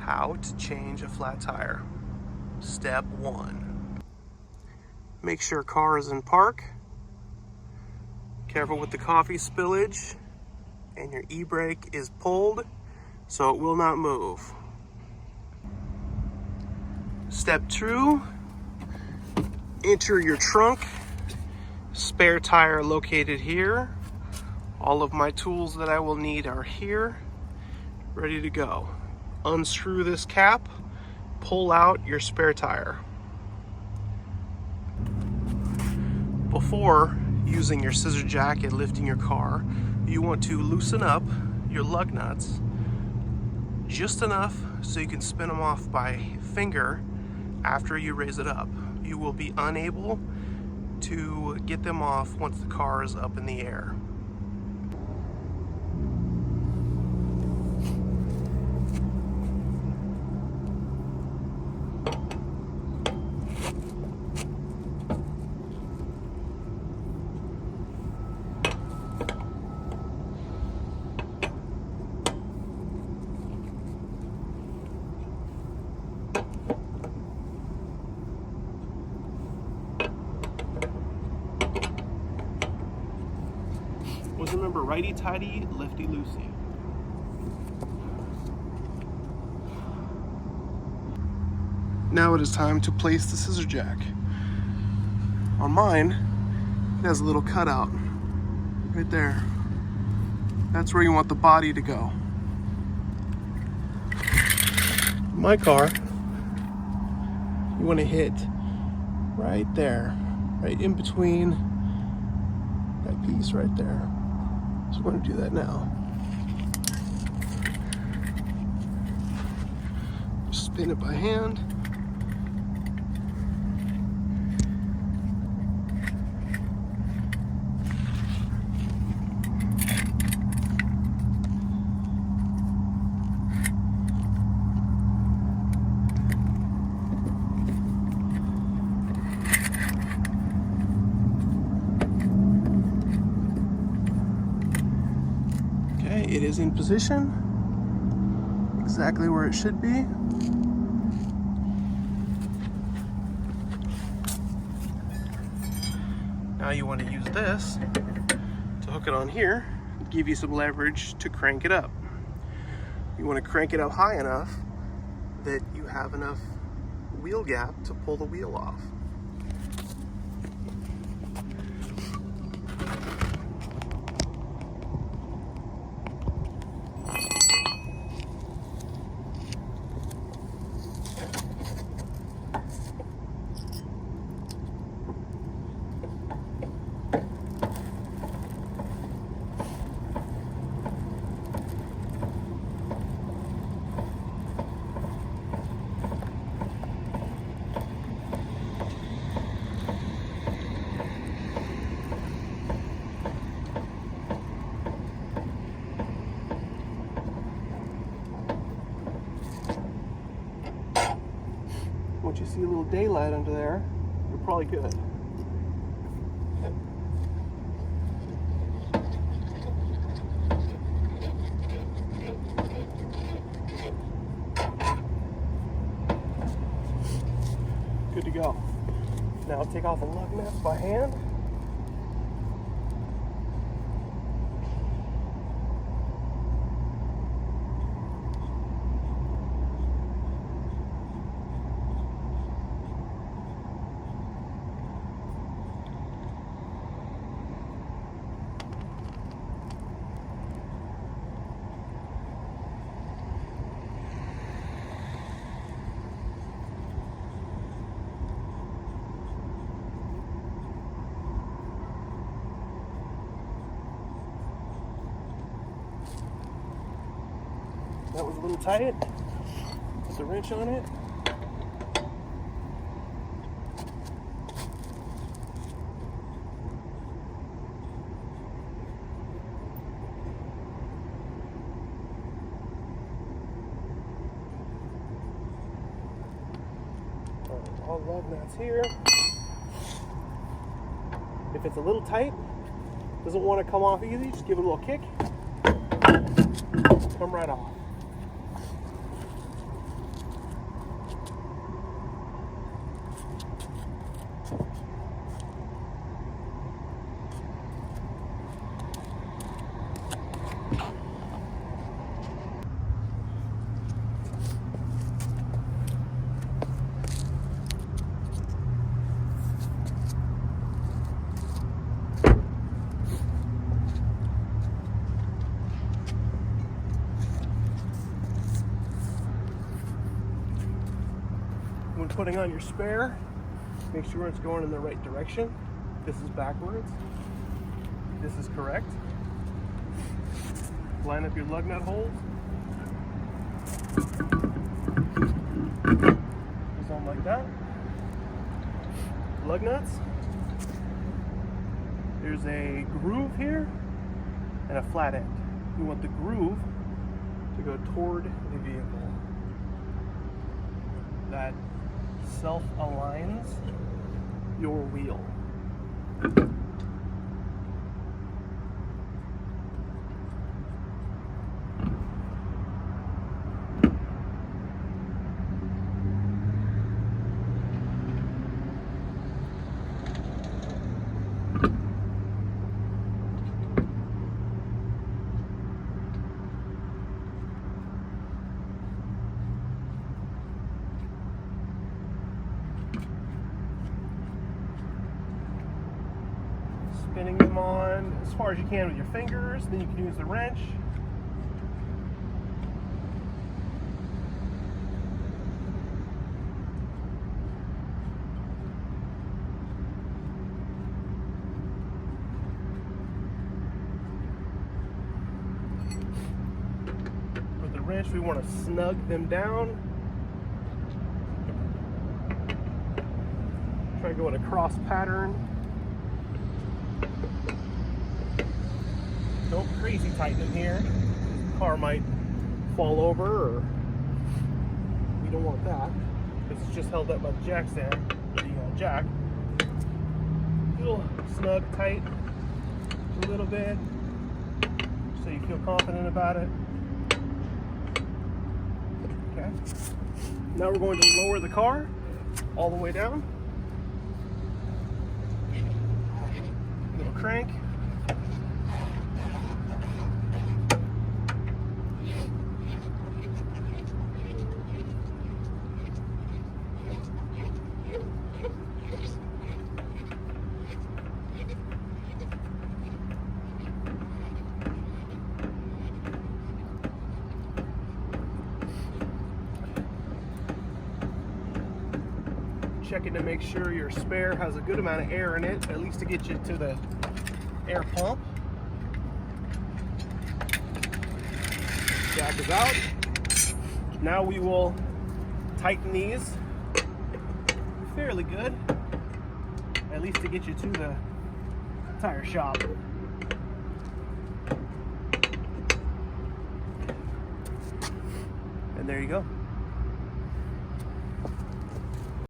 How to change a flat tire. Step 1. Make sure car is in park. Careful with the coffee spillage, and your e-brake is pulled so it will not move. Step 2, enter your trunk. Spare tire located here. All of my tools that I will need are here, ready to go. Unscrew this cap, pull out your spare tire. Before using your scissor jack and lifting your car, you want to loosen up your lug nuts just enough so you can spin them off by finger after you raise it up. You will be unable to get them off once the car is up in the air. Always remember, righty-tighty, lefty-loosey. Now it is time to place the scissor jack. On mine, it has a little cutout right there. That's where you want the body to go. My car, you want to hit right there, right in between that piece right there. So we're going to do that now. Spin it by hand. It is in position, exactly where it should be. Now you want to use this to hook it on here, give you some leverage to crank it up. You want to crank it up high enough that you have enough wheel gap to pull the wheel off. Once you see a little daylight under there, you're probably good. Good to go. Now take off the lug nuts by hand. That was a little tight. Put the wrench on it. All lug nuts here. If it's a little tight, doesn't want to come off easy, just give it a little kick. Come right off. when putting on your spare, make sure it's going in the right direction. This is backwards. This is correct. Line up your lug nut holes. Just on like that. Lug nuts. There's a groove here and a flat end. You want the groove to go toward the vehicle. That self-aligns your wheel. Spinning them on as far as you can with your fingers, then you can use the wrench. With the wrench, we want to snug them down. Try to go in a cross pattern. Don't crazy tighten them here. The car might fall over, or we don't want that because it's just held up by the jack stand, the jack. Feel snug, tight a little bit, so you feel confident about it. Okay. Now we're going to lower the car all the way down. Little crank. Checking to make sure your spare has a good amount of air in it, at least to get you to the air pump. Jack is out. Now we will tighten these fairly good, at least to get you to the tire shop. And there you go.